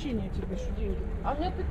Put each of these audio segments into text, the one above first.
сообщение тебе, что деньги. А у меня тут...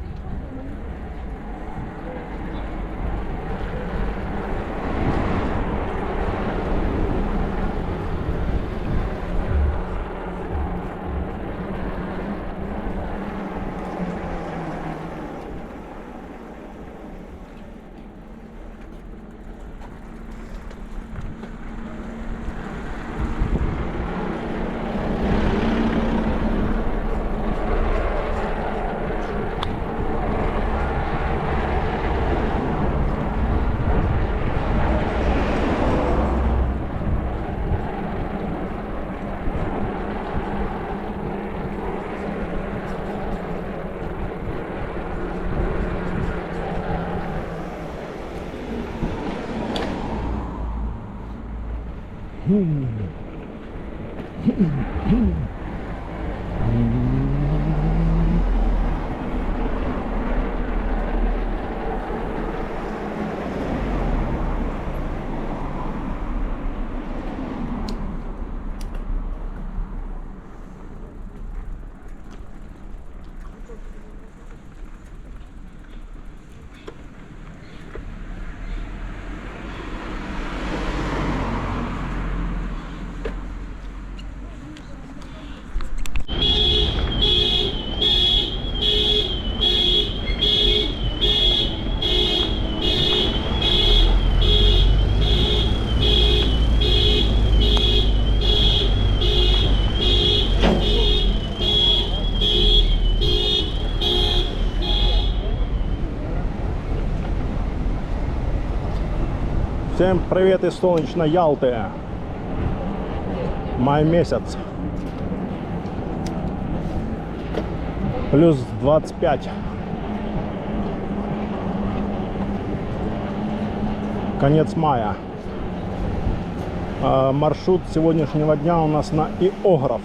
Всем привет из солнечной Ялты. Май месяц. Плюс 25. Конец мая. Маршрут сегодняшнего дня у нас на Иограф.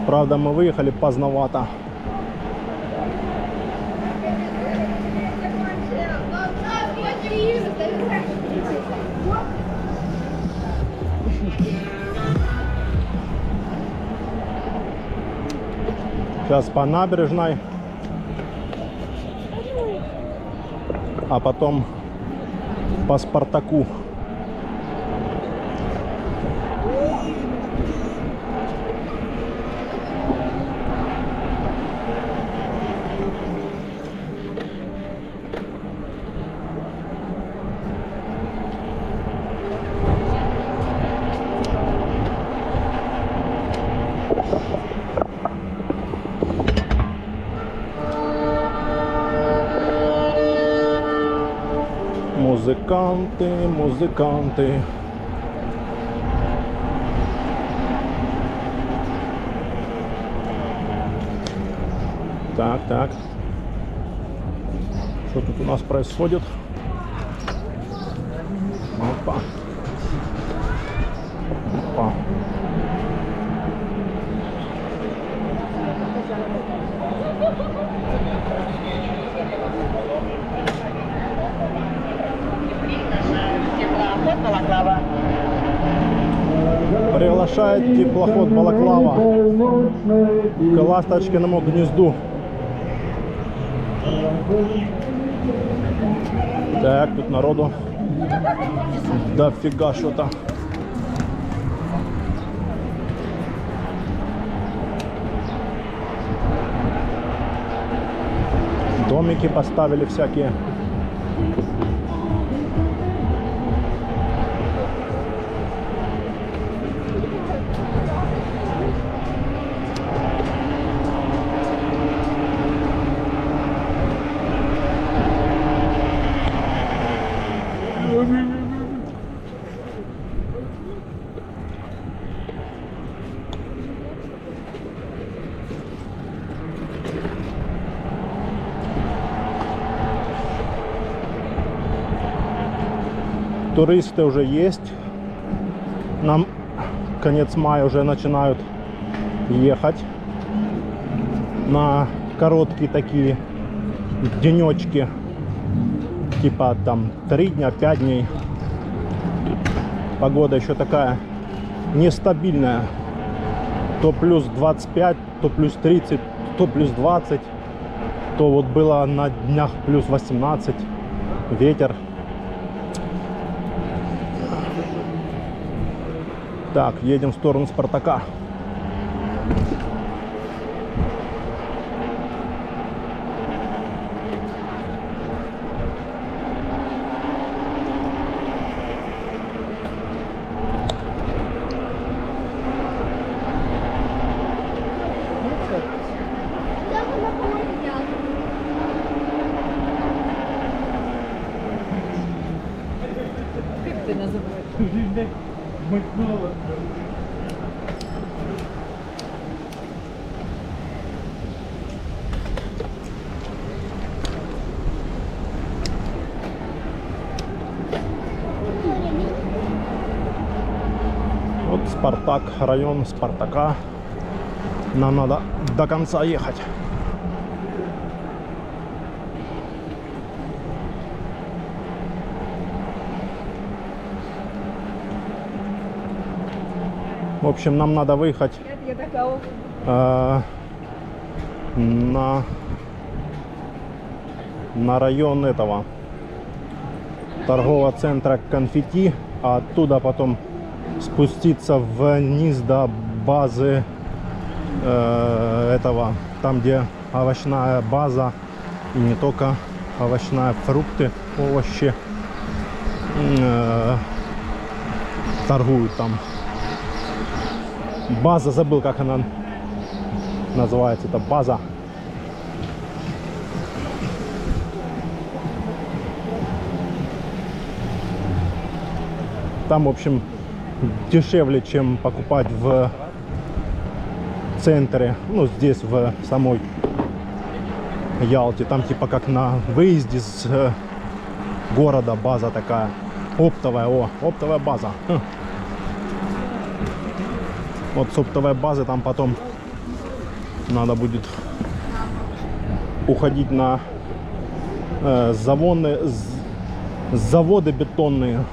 Правда, мы выехали поздновато. Сейчас по набережной, а потом по Спартаку. Музыканты, музыканты. Так, так. Что тут у нас происходит? Опа. Опа. Приглашает теплоход Балаклава к Ласточкиному гнезду. Так, тут народу дофига что-то. Домики поставили всякие. Туристы уже есть. Нам конец мая уже начинают ехать на короткие такие денечки, типа там 3 дня, 5 дней. Погода еще такая нестабильная. то плюс 25, то плюс 30, то плюс 20, то вот было на днях плюс 18, ветер. Так, едем в сторону Спартака. Как ты называешь? Вот Спартак, район Спартака. Нам надо до конца ехать. В общем, нам надо выехать на район этого торгового центра Конфетти, а оттуда потом спуститься вниз до базы этого, там где овощная база, и не только овощная, фрукты, овощи торгуют там. База, забыл, как она называется, это база. Там, в общем, дешевле, чем покупать в центре, ну, здесь, в самой Ялте. Там типа как на выезде с города база такая. Оптовая, оптовая база. Вот с оптовой базы там потом надо будет уходить на заводы бетонные.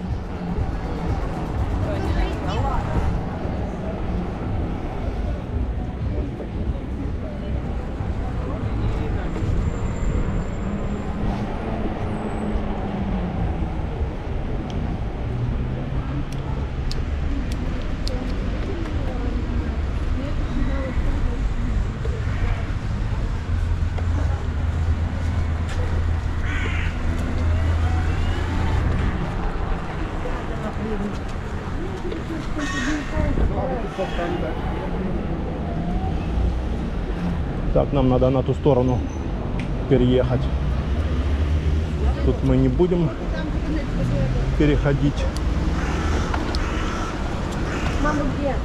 Так, нам надо на ту сторону переехать. Тут мы не будем переходить. Мама, где?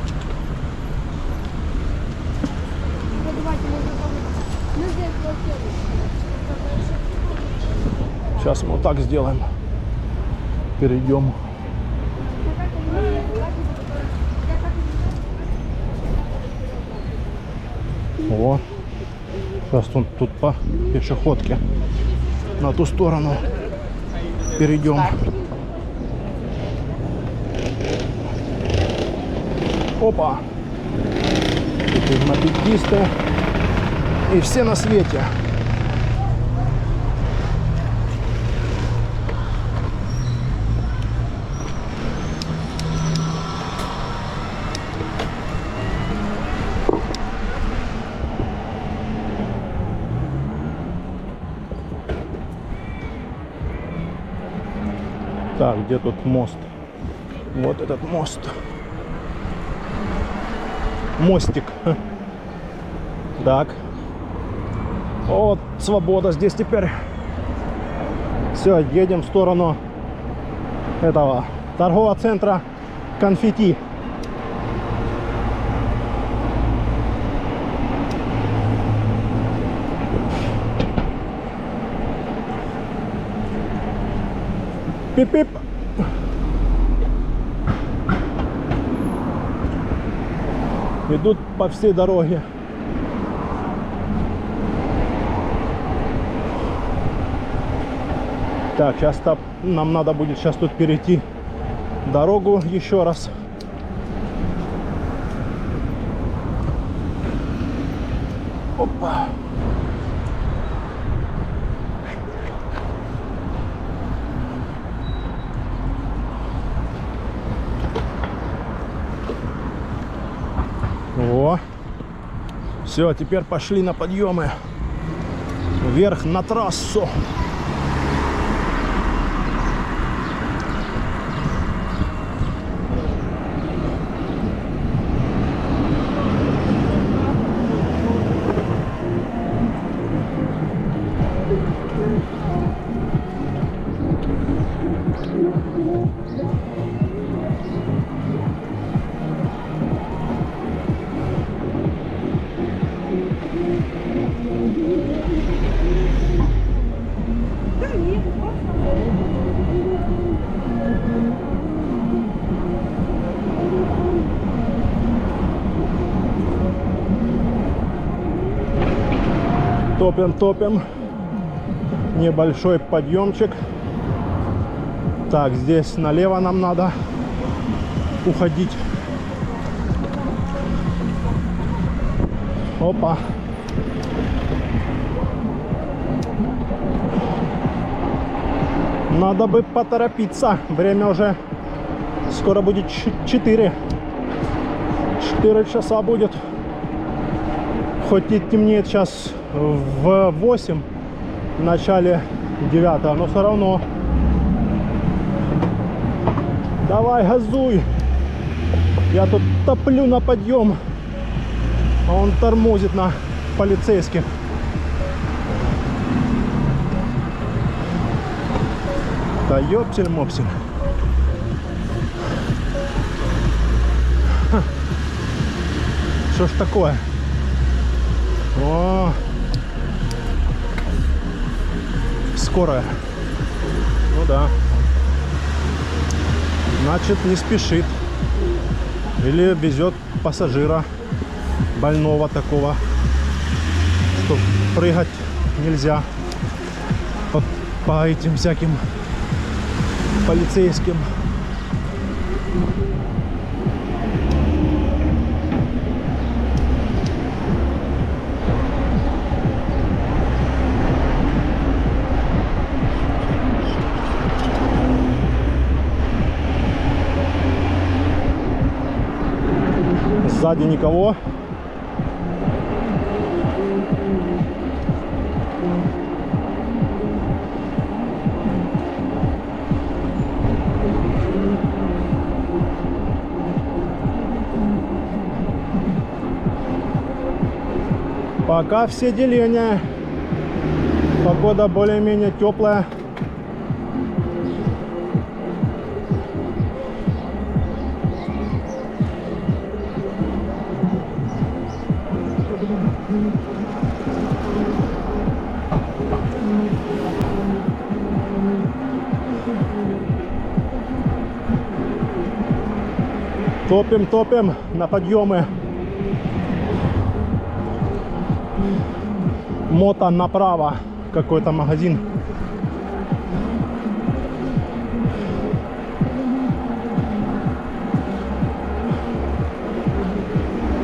Сейчас мы вот так сделаем. Перейдем. О, сейчас тут по пешеходке на ту сторону перейдем. Опа! Тут мопедисты и все на свете. Так, где тут мост? Вот этот мост. Мостик. Так. Вот, свобода здесь теперь. Все, едем в сторону этого торгового центра Конфетти. Пип-пип. Идут по всей дороге. Так, сейчас нам надо будет сейчас тут перейти дорогу еще раз. Опа. О, все, теперь пошли на подъемы вверх на трассу. Топим. Небольшой подъемчик. Так, здесь налево нам надо уходить. Опа. Надо бы поторопиться. Время уже скоро будет 4. 4 часа будет. Хоть и темнеет сейчас в 8, в начале 9, но все равно. Давай, газуй. Я тут топлю на подъем, а он тормозит на полицейских. Да ёпсель-мопсель. Что ж такое? О, скорая. Ну да. Значит, не спешит. Или везет пассажира больного такого, что прыгать нельзя по этим всяким полицейским. Сзади никого. Пока все деления. Погода более-менее теплая. Топим на подъемы. Мото направо. Какой-то магазин.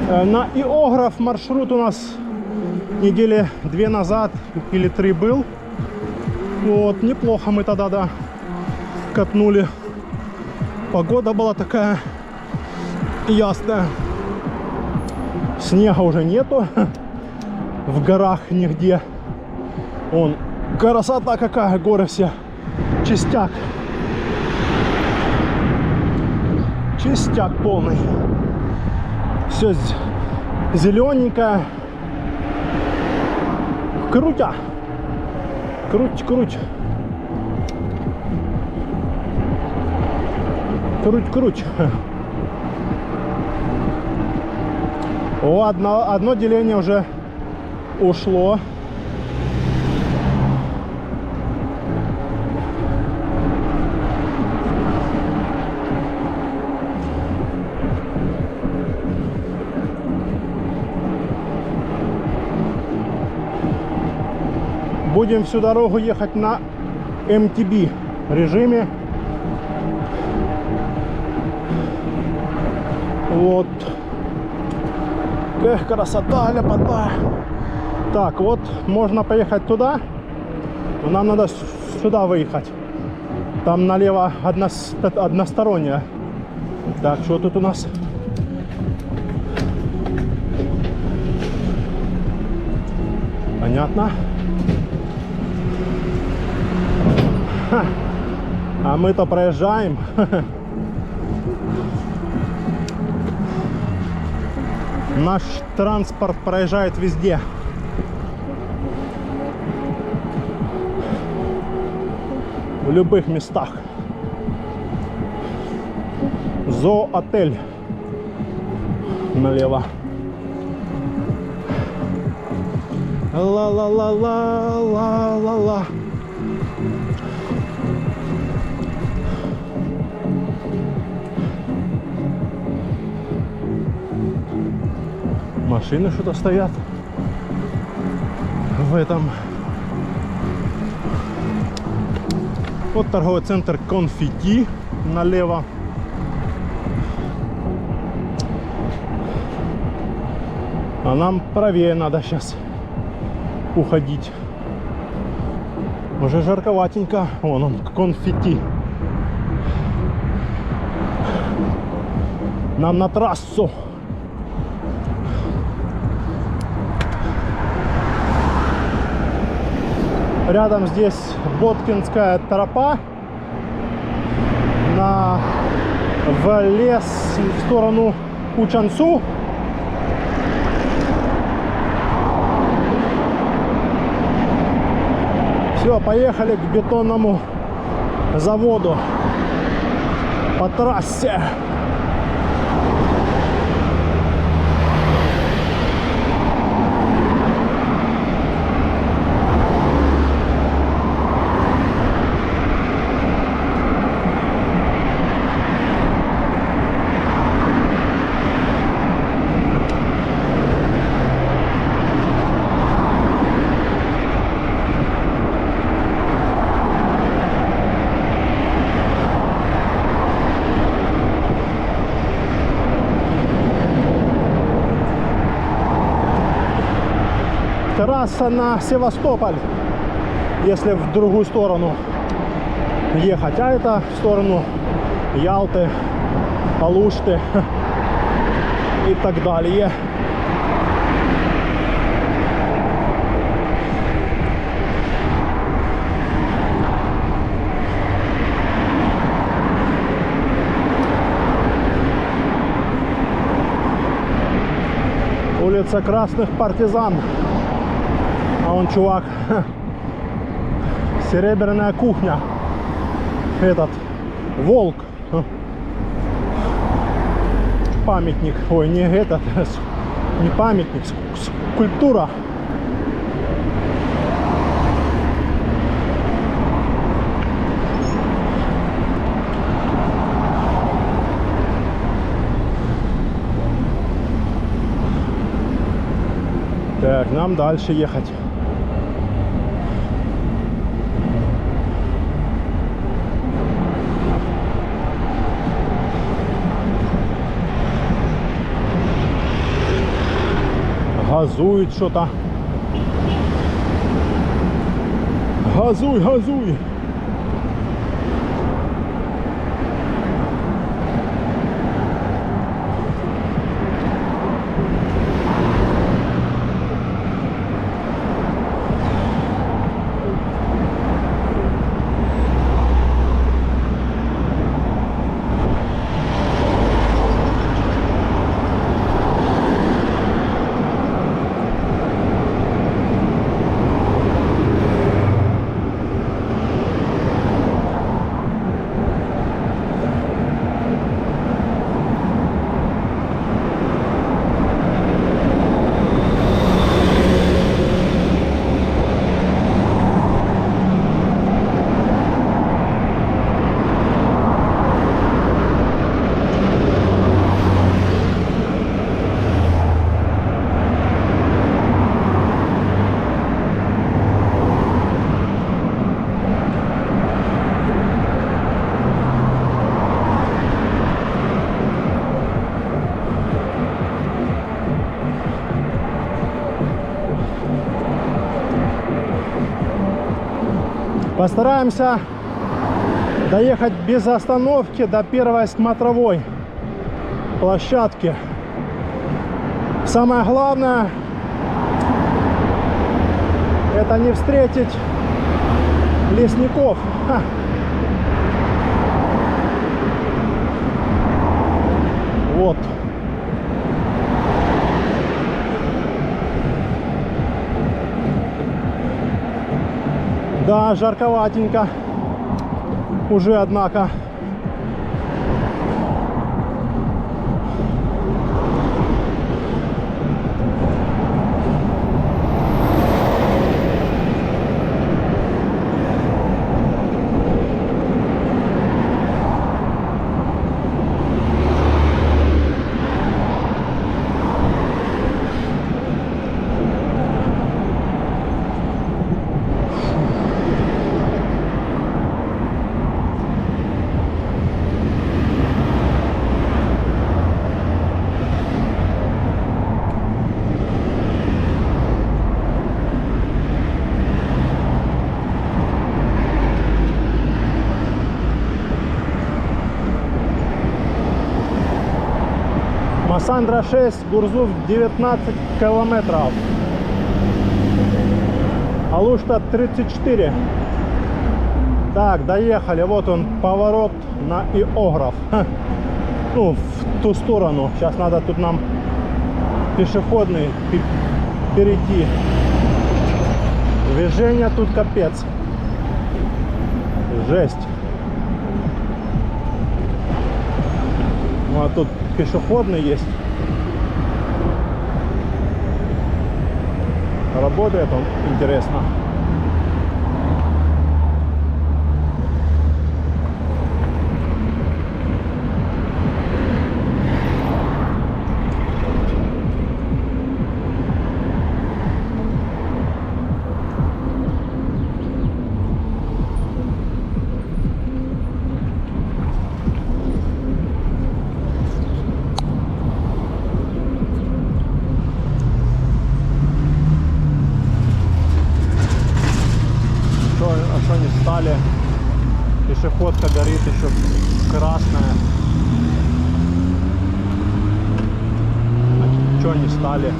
На Иограф маршрут у нас недели 2 назад или 3 был. Вот, неплохо мы тогда, да, катнули. Погода была такая ясная. Снега уже нету. В горах нигде. Вон, красота какая, горы все. Чистяк. Чистяк полный. Все зелененькое. Крутя. Круть. Круть. О, одно деление уже ушло. Будем всю дорогу ехать на MTB режиме. Вот. Эх, красота, ляпота. Так, вот можно поехать туда, но нам надо сюда выехать. Там налево односторонняя. Так, что тут у нас? Понятно. Ха. А мы-то проезжаем. Наш транспорт проезжает везде. В любых местах. Зоотель налево. Ла-ла-ла-ла-ла-ла-ла. Машины что-то стоят в этом. Вот торговый центр Конфетти налево. А нам правее надо сейчас уходить. Уже жарковатенько. Вон он, Конфетти. Нам на трассу. Рядом здесь Боткинская тропа в лес в сторону Учансу. Все, поехали к бетонному заводу по трассе. Трасса на Севастополь, если в другую сторону ехать, а это в сторону Ялты, Алушты и так далее. Улица Красных Партизан. А он чувак. Серебряная кухня. Этот волк. Памятник. Ой, не этот. Не памятник. Скульптура. Так, нам дальше ехать. Газует что-то. Газуй, газуй. Постараемся доехать без остановки до первой смотровой площадки. Самое главное — это не встретить лесников. Ха. Вот. Да, жарковатенько уже, однако. Массандра 6, Гурзуф 19 километров. Алушта 34. Так, доехали. Вот он, поворот на Иограф. Ха. Ну, в ту сторону. Сейчас надо тут нам пешеходный перейти. Движение тут капец. Жесть. Ну, а тут пешеходный есть. Работает он, интересно. Стали. Пешеходка горит еще красная. А что не стали?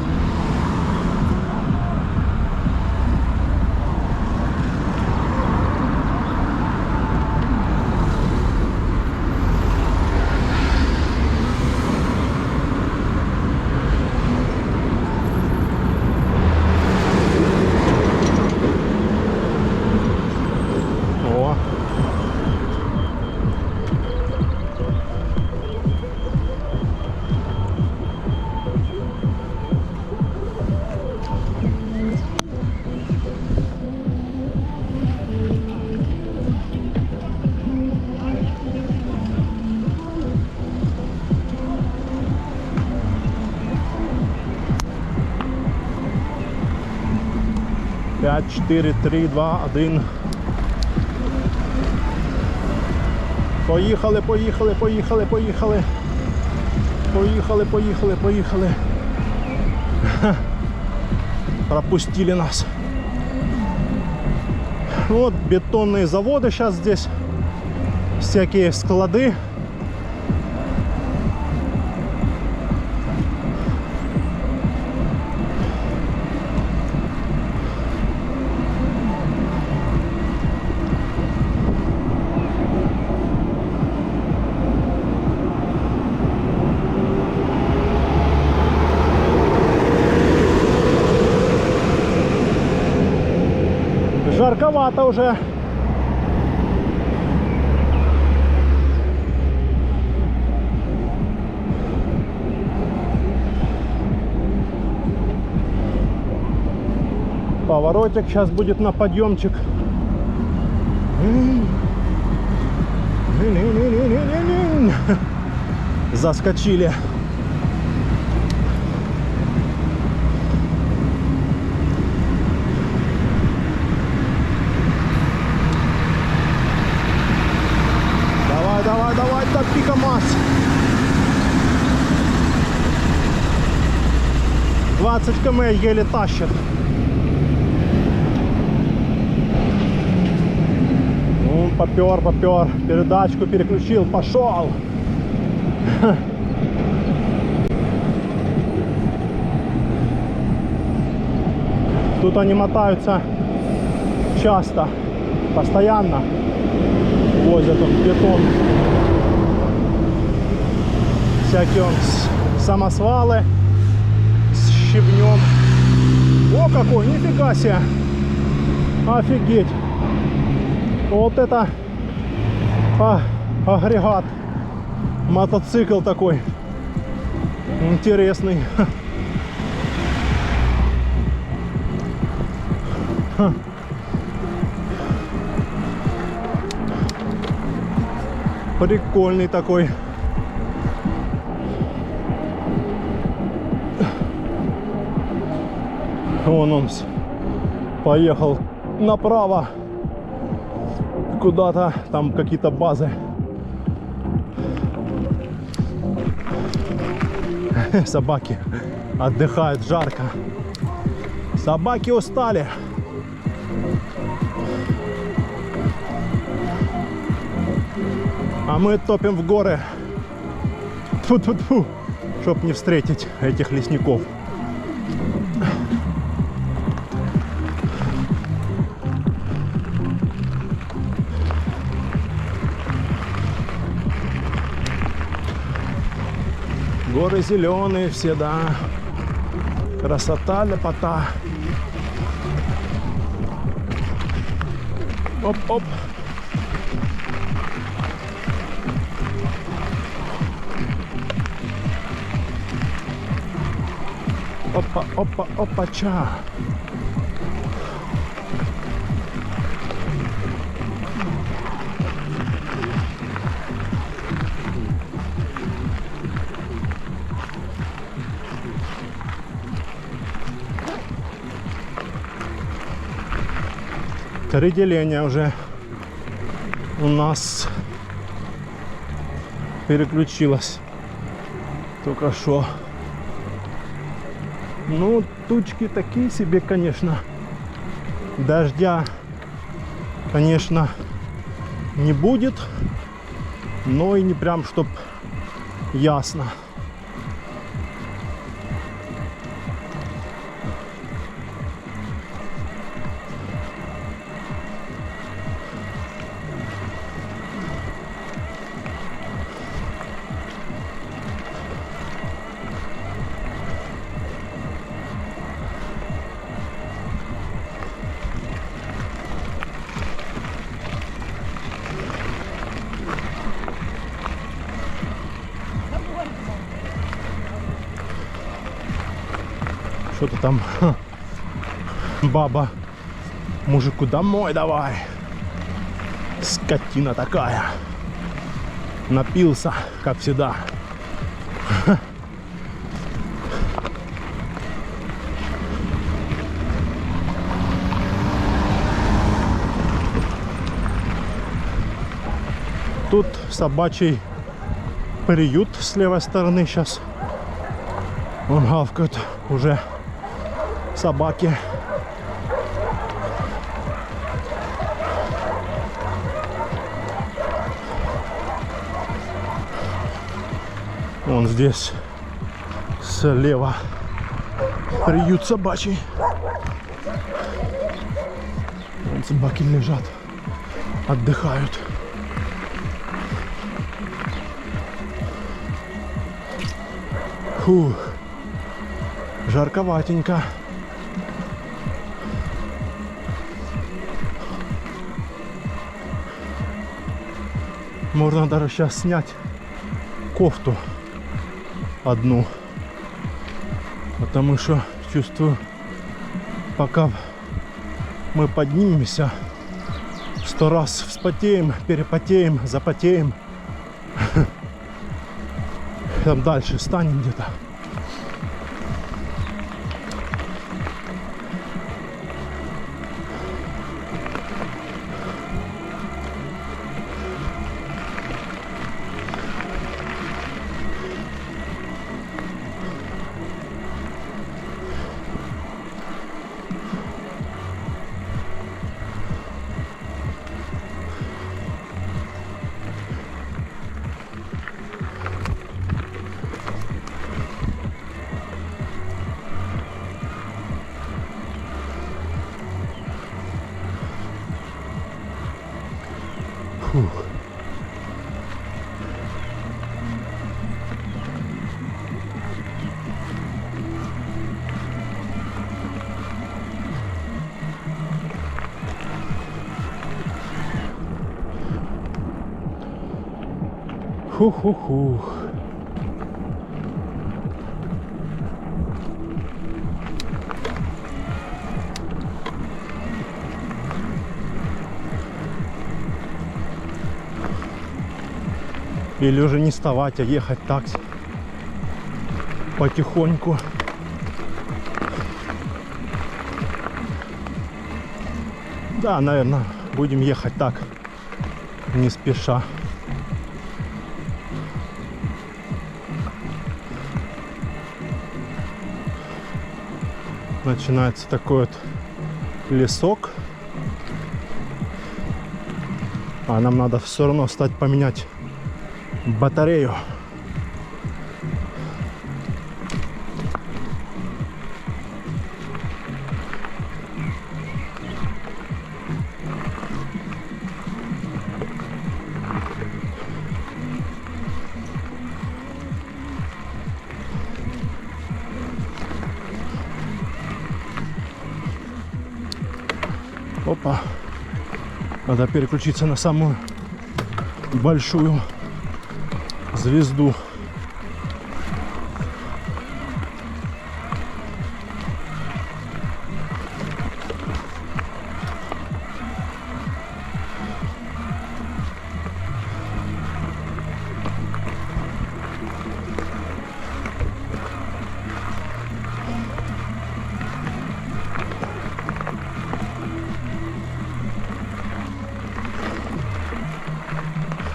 Пять, 4, 3, 2, 1. Поїхали, поїхали, поїхали, поїхали. Поїхали, поїхали, поїхали. Ха. Пропустили нас. Вот бетонные заводы сейчас здесь. Всякие склады. Жарковато уже. Поворотик сейчас будет на подъемчик. Заскочили. Давай, давай, топи КамАЗ. 20 км еле тащит. попер, попер. Передачку переключил, пошел. Тут они мотаются часто, постоянно. Возят он бетон. Всякие он самосвалы с щебнем. О, какой, нифига себе. Офигеть. Вот это агрегат. Мотоцикл такой. Интересный. Прикольный такой. Вон он поехал направо куда-то, там какие-то базы. Собаки отдыхают, жарко. Собаки устали. А мы топим в горы. Тьфу-тьфу-тьфу, чтоб не встретить этих лесников. Горы зеленые все, да. Красота, лепота. Оп-оп. Опа, опа, опа-ча. Три деления уже у нас переключилось только что. Ну, тучки такие себе, конечно. Дождя, конечно, не будет, но и не прям чтоб ясно. Что-то там баба мужику домой давай. Скотина такая. Напился, как всегда. Тут собачий приют с левой стороны сейчас. Он гавкает уже. Собаки. Вон здесь слева приют собачий. Вон собаки лежат, отдыхают. Фух, жарковатенько. Можно даже сейчас снять кофту одну, потому что чувствую, пока мы поднимемся, 100 раз вспотеем, перепотеем, запотеем, там дальше станем где-то. Фух. Хух-хух-хух. Или уже не вставать, а ехать так потихоньку. Да, наверное, будем ехать так, не спеша. Начинается такой вот лесок. А нам надо все равно встать, поменять батарею. Опа. Надо переключиться на самую большую звезду.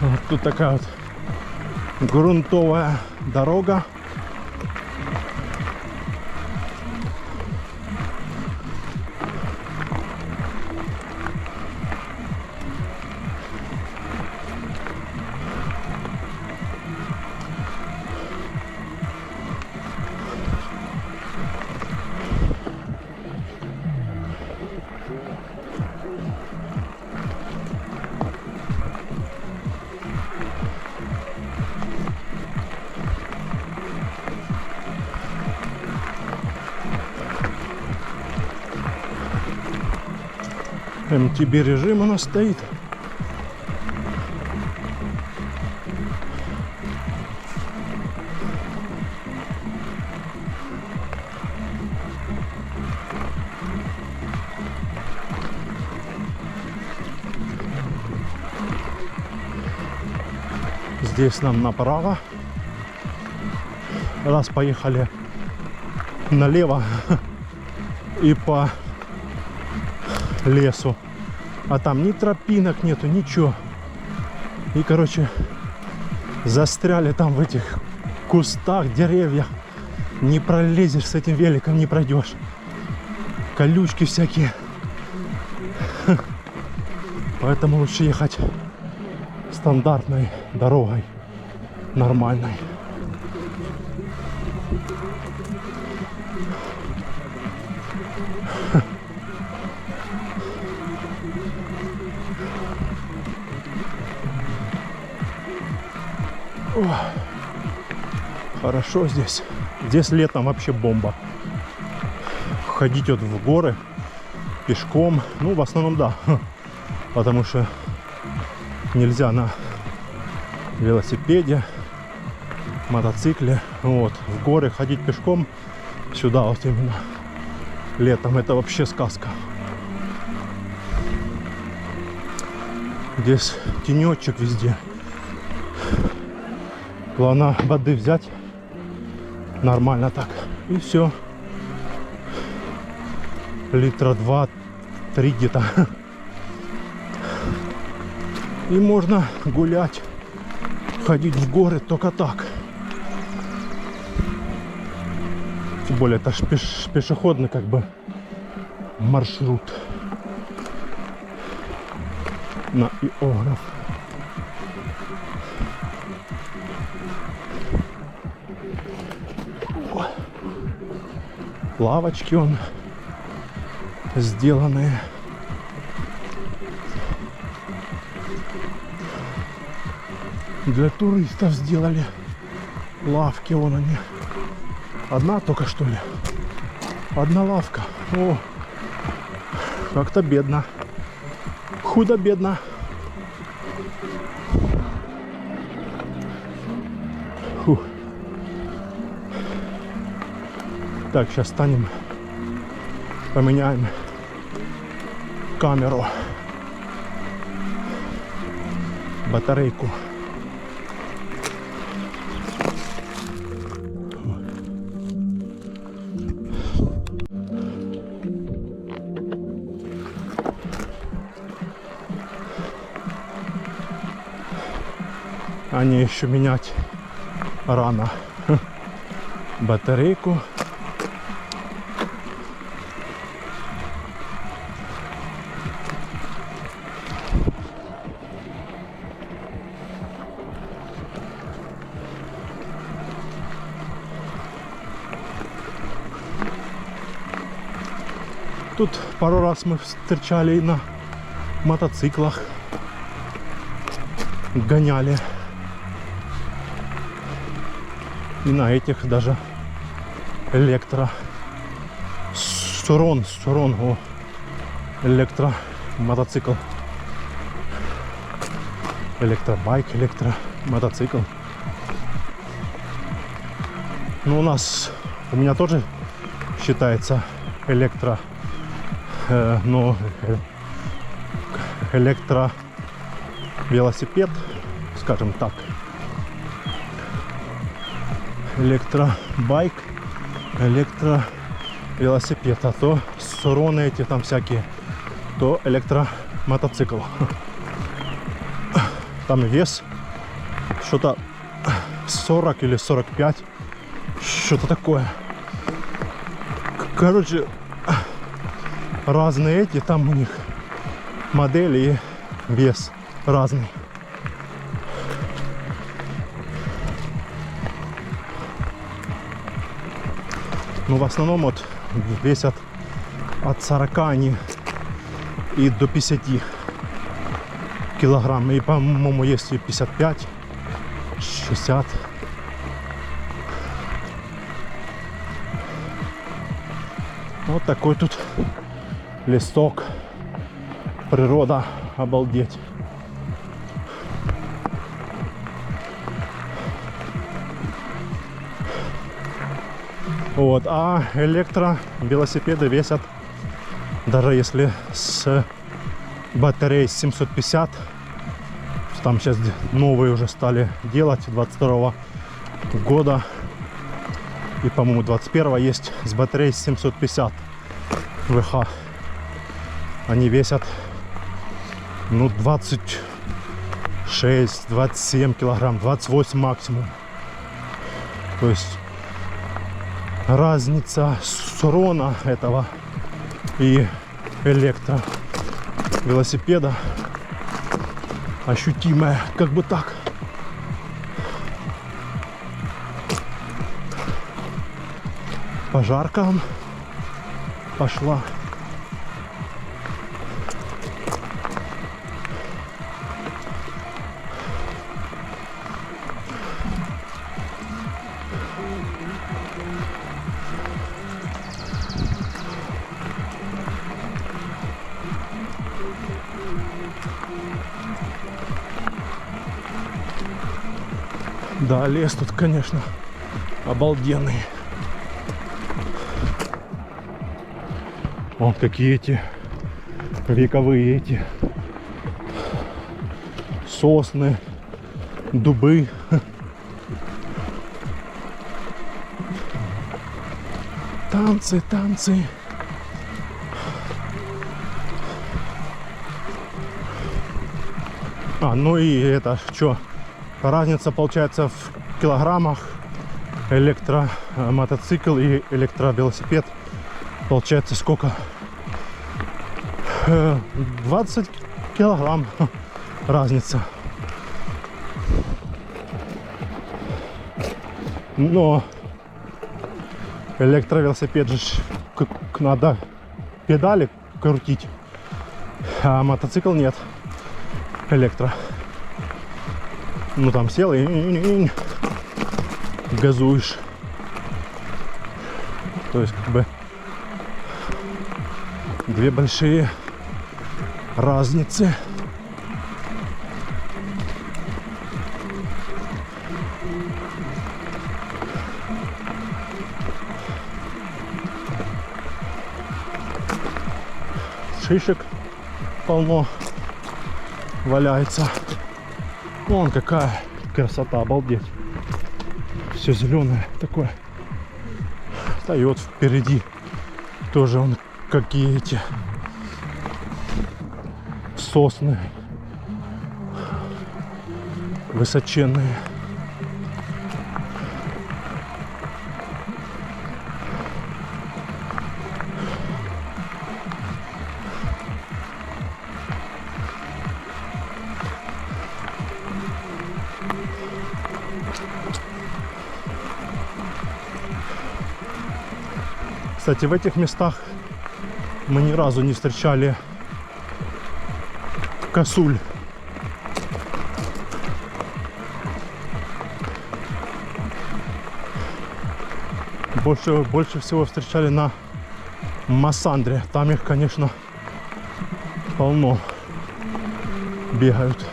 Вот тут такая вот грунтовая дорога. MTB режим у нас стоит. Здесь нам направо. Раз поехали налево и по лесу, а там ни тропинок нету, ничего. И, короче, застряли там в этих кустах, деревьях. Не пролезешь с этим великом, не пройдешь. Колючки всякие. Поэтому лучше ехать стандартной дорогой, нормальной. О, хорошо здесь. Здесь летом вообще бомба. Ходить вот в горы пешком, ну в основном да, потому что нельзя на велосипеде, мотоцикле. Вот в горы ходить пешком сюда вот именно летом это вообще сказка. Здесь тенечек везде. Главное воды взять нормально так. И все. Литра 2-3 где-то. И можно гулять, ходить в горы только так. Тем более это ж пешеходный как бы маршрут. На Иограф. Лавочки он сделанные. Для туристов сделали лавки, вон они. Одна только что ли? Одна лавка. О, как-то бедно. Худо-бедно. Фух. Так, сейчас станем, поменяем камеру, батарейку. Они еще менять рано батарейку. Тут пару раз мы встречали на мотоциклах, гоняли. И на этих даже Сурон, о, электромотоцикл, электробайк, электромотоцикл. Ну, у меня тоже считается электровелосипед, скажем так. Электробайк, электровелосипед, а то суроны эти там всякие, то электромотоцикл. Там вес что-то 40 или 45, что-то такое. Короче, разные эти, там у них модели и вес разный. Ну, в основном вот весят от 40 они и до 50 килограмм. И, по-моему, есть и 55, 60. Вот такой тут лесок. Природа, обалдеть. Вот, а электровелосипеды весят, даже если с батареей 750, там сейчас новые уже стали делать, 22 года, и, по-моему, 21 есть с батареей 750 ВХ. Они весят, ну, 26-27 килограмм, 28 максимум. То есть разница сурона этого и электровелосипеда ощутимая, как бы так. Пожарка пошла. Да, лес тут, конечно, обалденный. Вон какие эти вековые эти сосны, дубы. Танцы, танцы. Ну и это что? Разница получается в килограммах. Электромотоцикл и электровелосипед. Получается сколько? 20 килограмм разница. Но электровелосипед же надо педали крутить, а мотоцикл нет. Ну там сел и газуешь. То есть как бы две большие разницы. Шишек полно валяется. Вон какая красота, обалдеть. Все зеленое такое. Да и вот впереди тоже он какие эти сосны высоченные. Кстати, в этих местах мы ни разу не встречали косуль. Больше всего встречали на Массандре. Там их, конечно, полно бегают.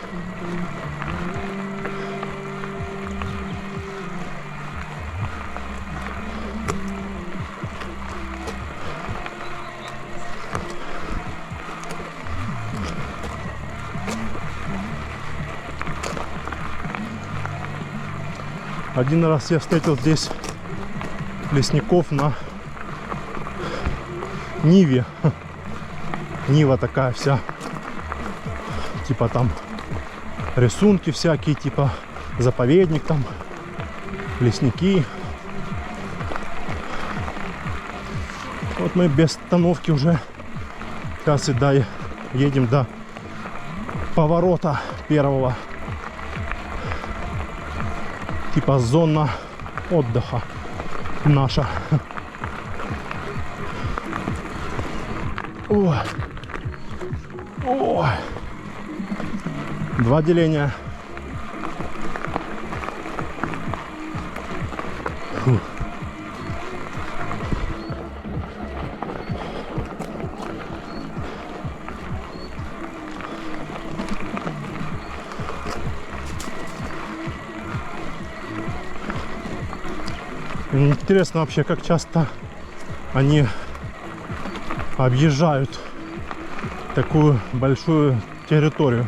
Один раз я встретил здесь лесников на Ниве. Нива такая вся. Типа там рисунки всякие, типа заповедник там, лесники. Вот мы без остановки уже как раз едем до поворота первого. Типа зона отдыха наша. Ой. Ой. Два деления. Фу. Интересно вообще, как часто они объезжают такую большую территорию.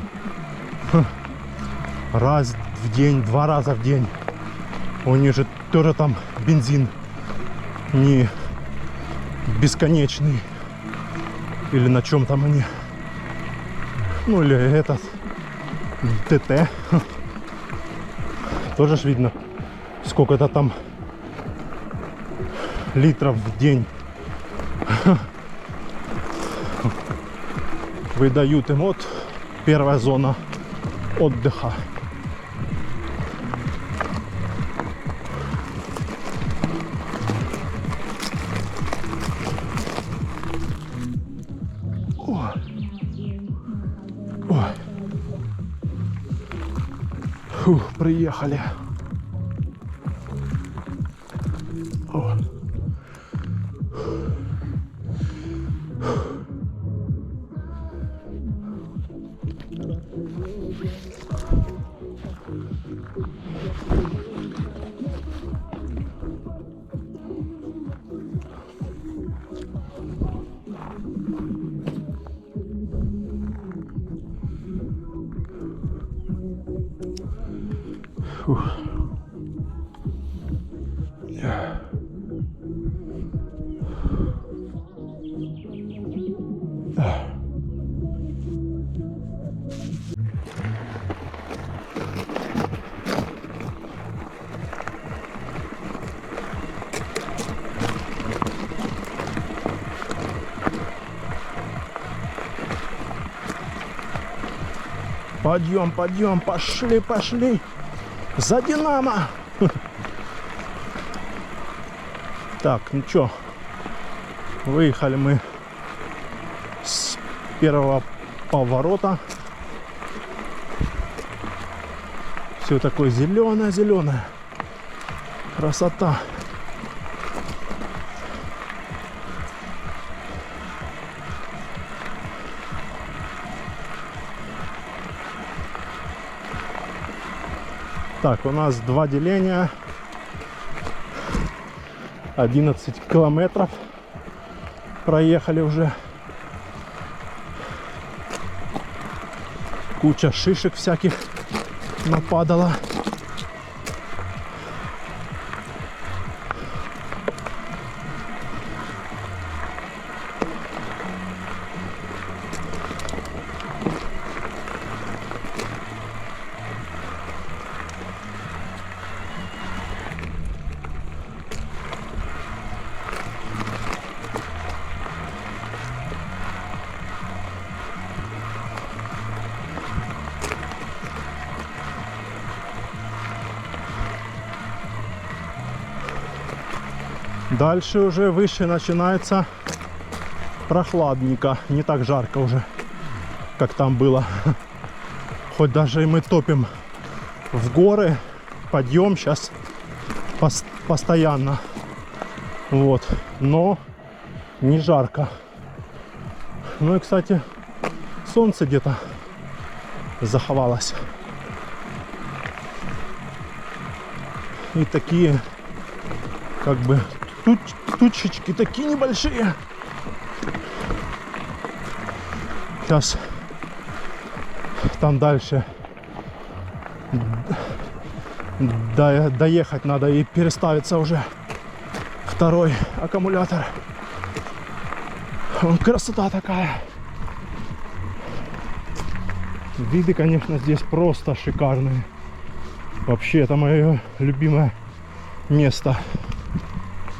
Раз в день, 2 раза в день. У них же тоже там бензин не бесконечный. Или на чем там они. Ну или этот ТТ. Тоже ж видно, сколько-то там литров в день выдают им. Вот первая зона отдыха. Ой. Ой. Фух, приехали. О. Фух. Подъем, подъем, пошли, пошли. За Динамо. Так, ну чё, выехали мы с первого поворота. Все такое зеленое. Красота. Так, у нас 2 деления. 11 километров проехали уже. Куча шишек всяких нападала. Дальше уже выше начинается прохладненько, не так жарко уже, как там было. Хоть даже и мы топим в горы, подъем сейчас постоянно, вот, но не жарко. Ну и, кстати, солнце где-то заховалось. И такие, как бы, тучечки такие небольшие. Сейчас там дальше доехать надо и переставиться уже второй аккумулятор. Вон красота такая. Виды, конечно, здесь просто шикарные. Вообще, это мое любимое место.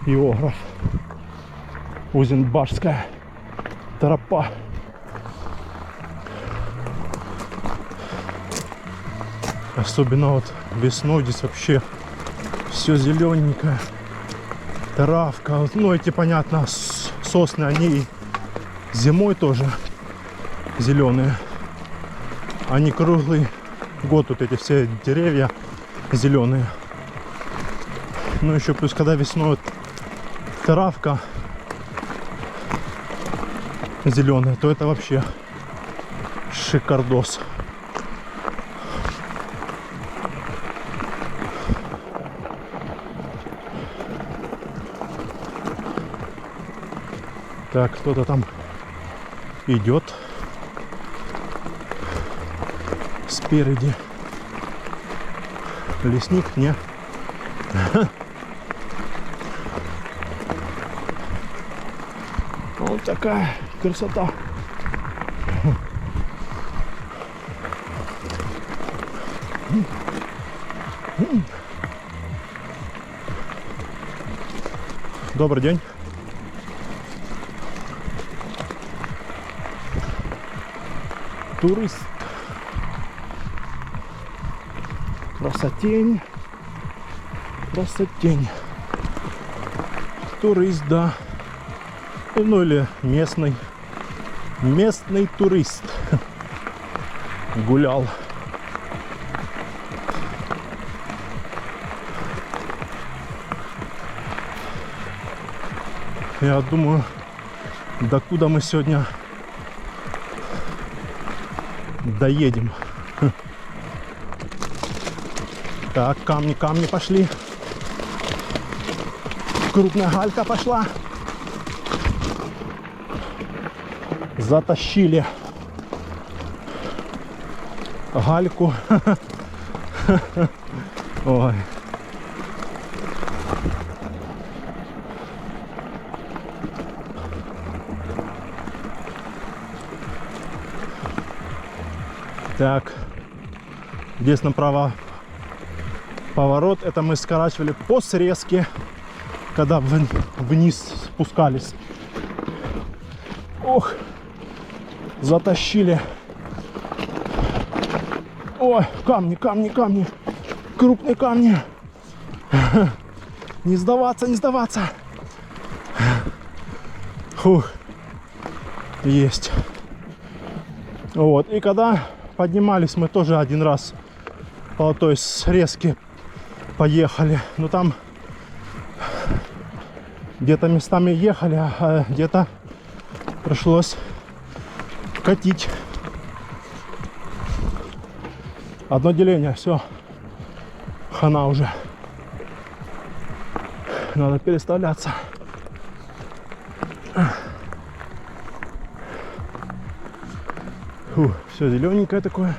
Географ. Узенбашская тропа. Особенно вот весной здесь вообще все зелененькое. Травка. Вот, ну эти, понятно, сосны, они и зимой тоже зеленые. Они круглый год, вот эти все деревья зеленые. Ну еще плюс, когда весной вот травка зеленая, то это вообще шикардос. Так, кто-то там идет спереди. Лесник, не? Вот такая красота. Добрый день. Турист. Красотень. Красотень. Турист, да. Ну или местный турист гулял. Я думаю, докуда мы сегодня доедем. Так, камни пошли. Крупная галька пошла. Затащили гальку. Ой. Так, здесь направо поворот. Это мы скорачивали по срезке, когда вниз спускались. Ох, затащили. Ой, камни. Крупные камни. Не сдаваться. Фух. Есть. Вот. И когда поднимались, мы тоже один раз то есть срезки поехали. Но там где-то местами ехали, а где-то пришлось катить. Одно деление, все. Хана уже. Надо переставляться. Все зелененькое такое.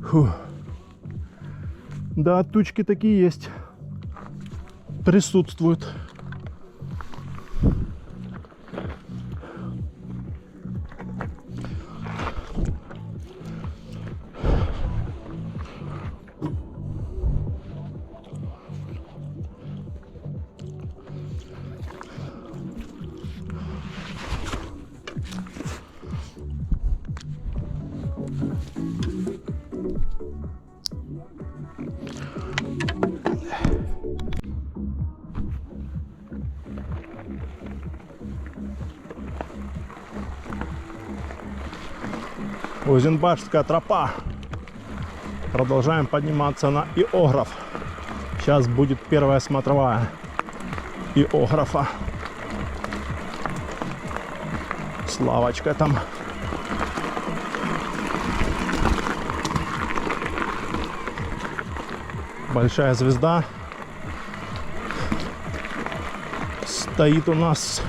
Фу. Да, тучки такие есть. Присутствуют. Узенбашская тропа. Продолжаем подниматься на Иограф. Сейчас будет первая смотровая Иографа. Славочка там. Большая звезда. Стоит у нас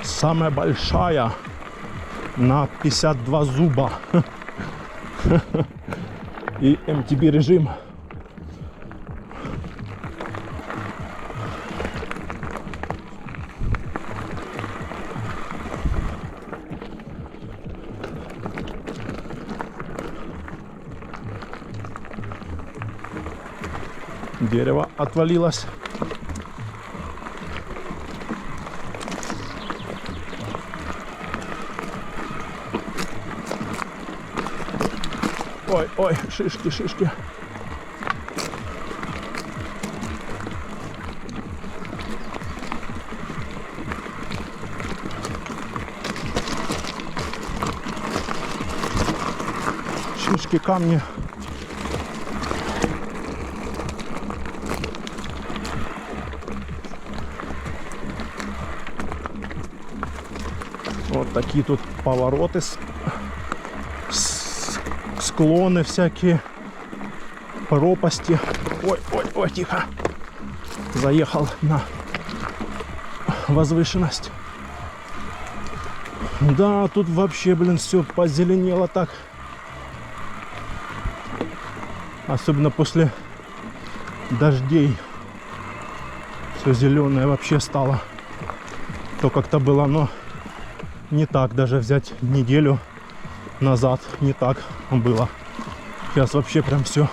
самая большая. На 52 зуба. И MTB режим. Дерево отвалилось. Ой, ой, шишки, шишки. Шишки, камни. Вот такие тут повороты, склоны всякие, пропасти. Ой, ой, ой, тихо. Заехал на возвышенность. Да, тут вообще, блин, все позеленело так. Особенно после дождей. Все зеленое вообще стало. То как-то было, но не так. Даже взять неделю назад не так было. Сейчас вообще прям все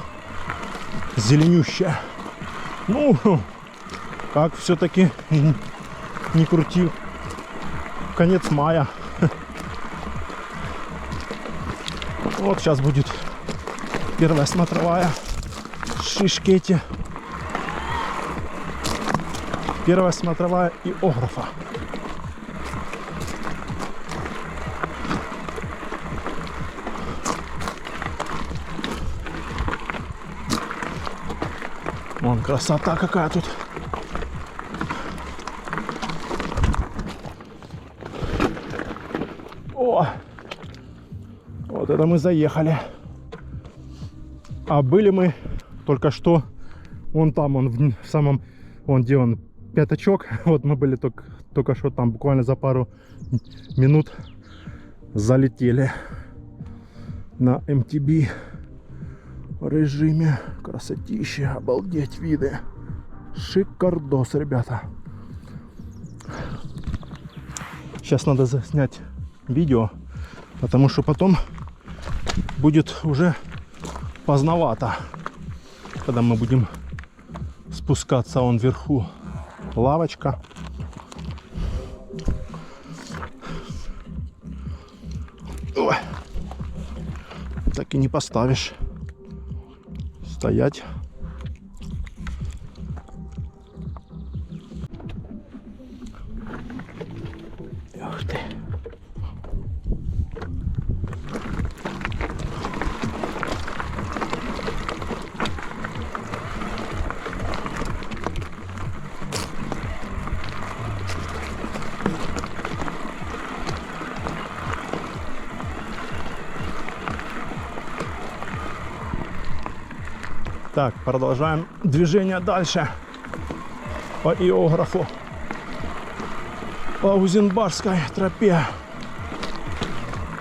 зеленющее. Ну, как все-таки не крути. Конец мая. Вот сейчас будет первая смотровая. Шишки эти. Первая смотровая Иографа. Вон красота какая тут. О! Вот это мы заехали. А были мы только что вон там, он в самом, вон где он, пятачок. Вот мы были только что там, буквально за пару минут залетели на MTB режиме. Красотища, обалдеть виды. Шикардос, ребята. Сейчас надо заснять видео, потому что потом будет уже поздновато, когда мы будем спускаться. Вон вверху лавочка. Ой. Так и не поставишь. Стоять. Ух ты. Так, продолжаем движение дальше по Иографу, по Узенбашской тропе.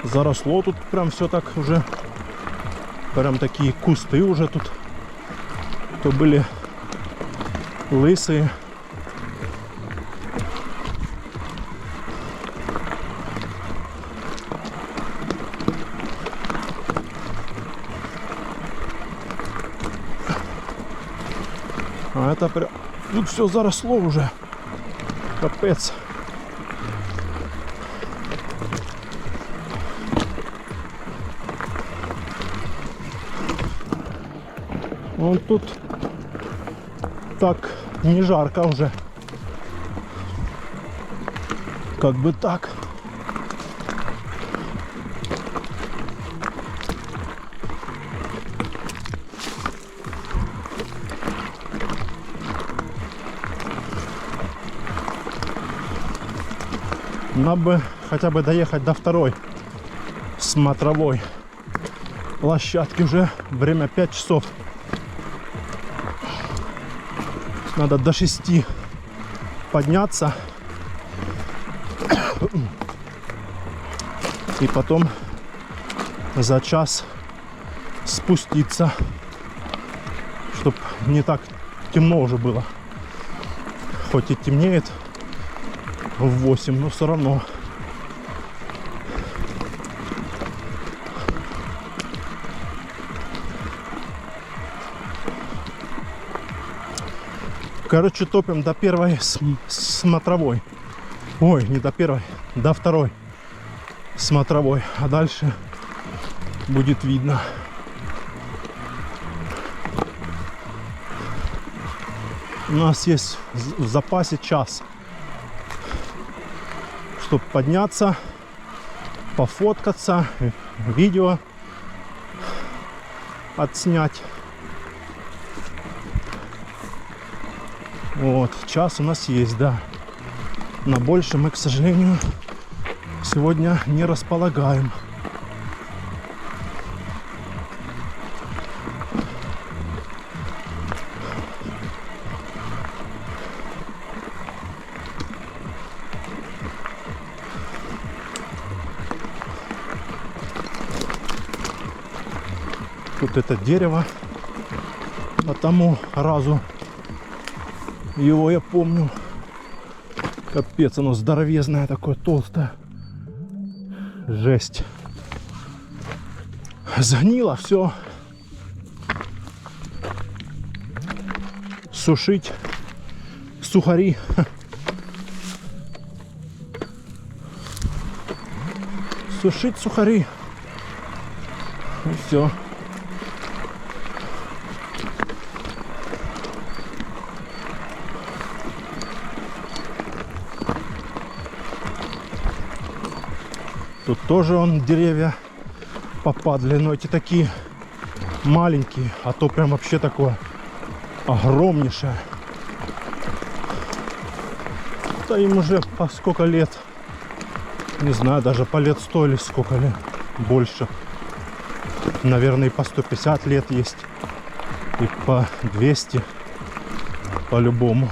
Заросло тут прям все так уже, прям такие кусты уже тут, то были лысые. А это прям, тут все заросло уже, капец. Вон тут так не жарко уже, как бы так. Надо бы хотя бы доехать до второй смотровой площадки. Уже время 5 часов. Надо до 6 подняться и потом за час спуститься, чтобы не так темно уже было. Хоть и темнеет в 8, но все равно. Короче, топим до первой смотровой. Ой, не до первой, до второй смотровой. А дальше будет видно. У нас есть в запасе час, чтобы подняться, пофоткаться, видео отснять. Вот, час у нас есть, да. На больше мы, к сожалению, сегодня не располагаем. Тут это дерево, по тому разу его я помню. Капец, оно здоровезное такое, толстое. Жесть. Сгнило все. Сушить сухари. Сушить сухари. И все. Тут тоже он деревья попадали, но эти такие маленькие, а то прям вообще такое огромнейшее. Да им уже по сколько лет, не знаю, даже по лет 100 или сколько лет, больше. Наверное, и по 150 лет есть, и по 200 по-любому.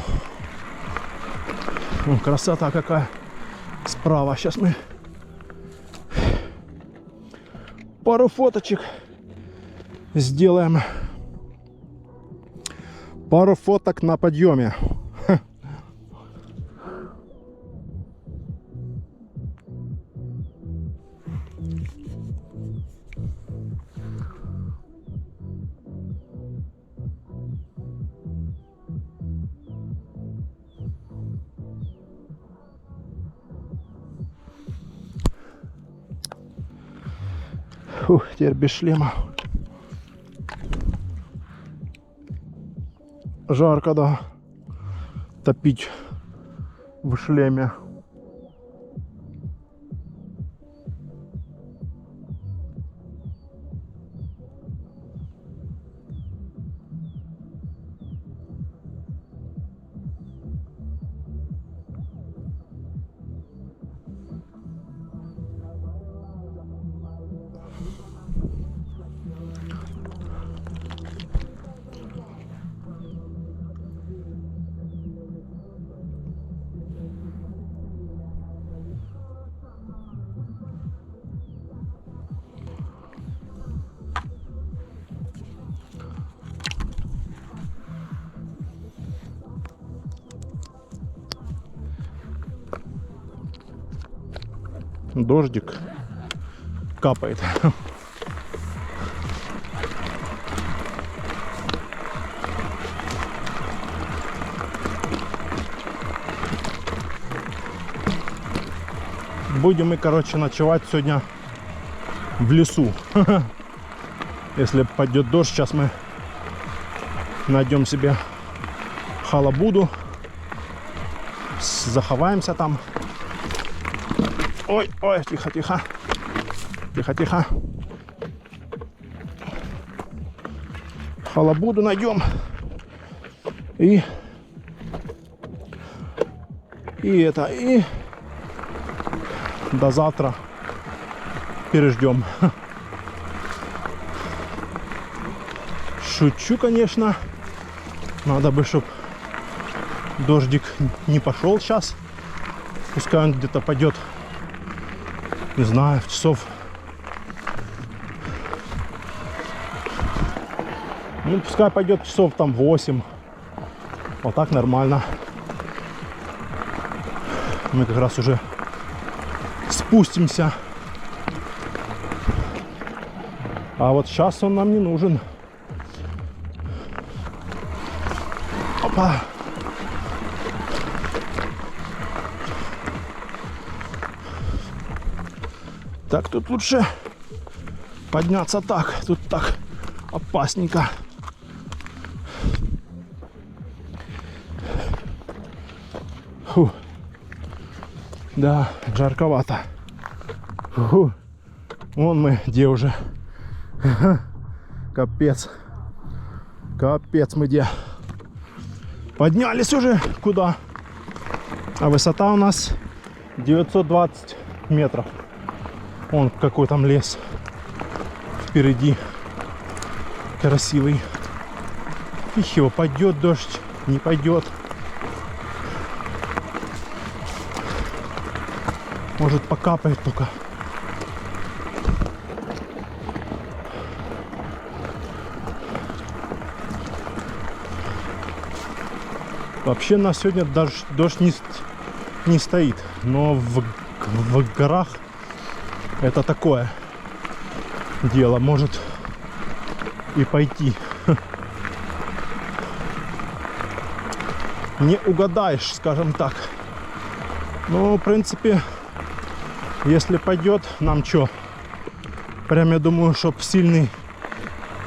Красота какая справа. Сейчас мы пару фоточек сделаем. Пару фоток на подъеме. Фух, теперь без шлема. Жарко, да. Топить в шлеме. Дождик капает. Будем мы, короче, ночевать сегодня в лесу. Если пойдет дождь, сейчас мы найдем себе халабуду, заховаемся там. Ой, ой, тихо, тихо, тихо, тихо. Халабуду найдем и до завтра переждем. Шучу, конечно. Надо бы, чтобы дождик не пошел сейчас. Пускай он где-то пойдет, не знаю, в часов. Ну, пускай пойдет часов там 8. Вот так нормально. Мы как раз уже спустимся. А вот сейчас он нам не нужен. Опа. Так, тут лучше подняться так. Тут так опасненько. Фу. Да, жарковато. Фу. Вон мы, где уже. Капец. Капец мы где. Поднялись уже. Куда? А высота у нас 920 метров. Вон какой там лес. Впереди. Красивый. Их его, пойдет дождь, не пойдет. Может, покапает только. Вообще на сегодня дождь не стоит. Но в горах это такое дело. Может и пойти. Не угадаешь, скажем так. Но в принципе, если пойдет, нам что? Прям я думаю, чтоб сильный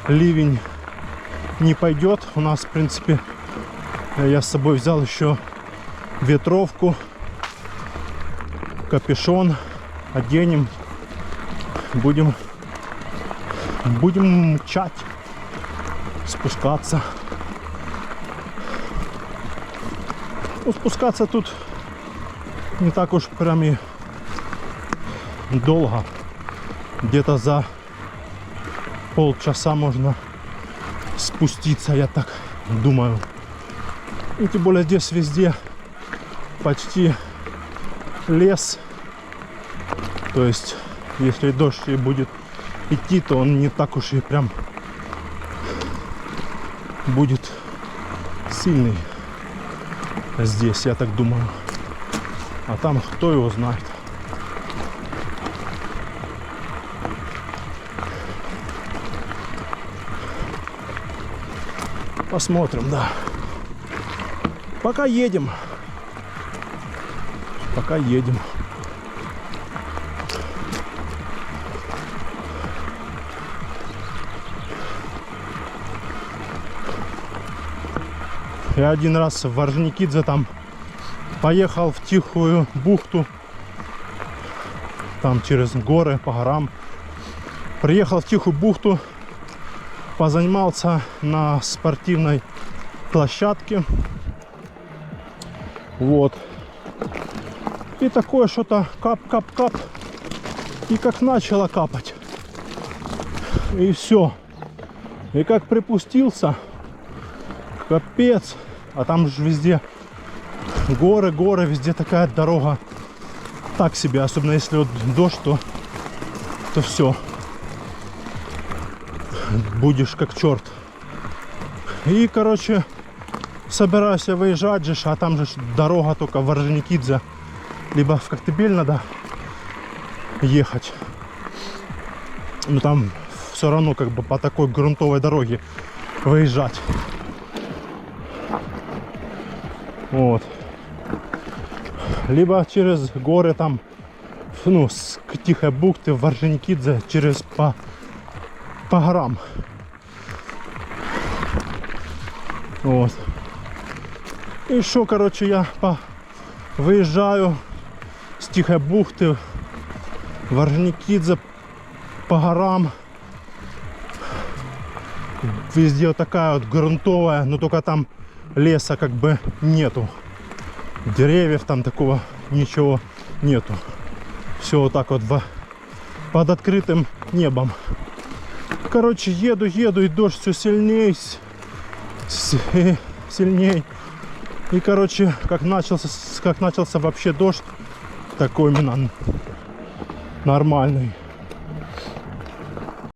ливень не пойдет. У нас, в принципе, я с собой взял еще ветровку, капюшон. Оденем. Будем мчать, спускаться. Ну, спускаться тут не так уж прям и долго. Где-то за полчаса можно спуститься, я так думаю. И тем более здесь везде почти лес. То есть, если дождь и будет идти, то он не так уж и прям будет сильный здесь, я так думаю. А там кто его знает. Посмотрим, да. Пока едем. Пока едем. Я один раз в Орджоникидзе там поехал в тихую бухту. Там через горы, по горам. Приехал в тихую бухту. Позанимался на спортивной площадке. Вот. И такое что-то кап-кап-кап. И как начало капать. И все. И как припустился. Капец. А там же везде горы, горы. Везде такая дорога. Так себе. Особенно если вот дождь, то все. Будешь как черт. И, короче, собираюсь выезжать же, а там же дорога только в Орджоникидзе. Либо в Коктебель надо ехать. Но там все равно как бы по такой грунтовой дороге выезжать. Вот. Либо через горы там, ну, с Тихой бухты в Орджоникидзе, через по горам. Вот. И что, короче, я выезжаю с Тихой бухты в Орджоникидзе по горам. Везде вот такая вот грунтовая, но только там леса как бы нету. Деревьев там такого ничего нету. Все вот так вот под открытым небом. Короче, еду, и дождь все сильнее, сильней. И, короче, как начался вообще дождь, такой именно нормальный.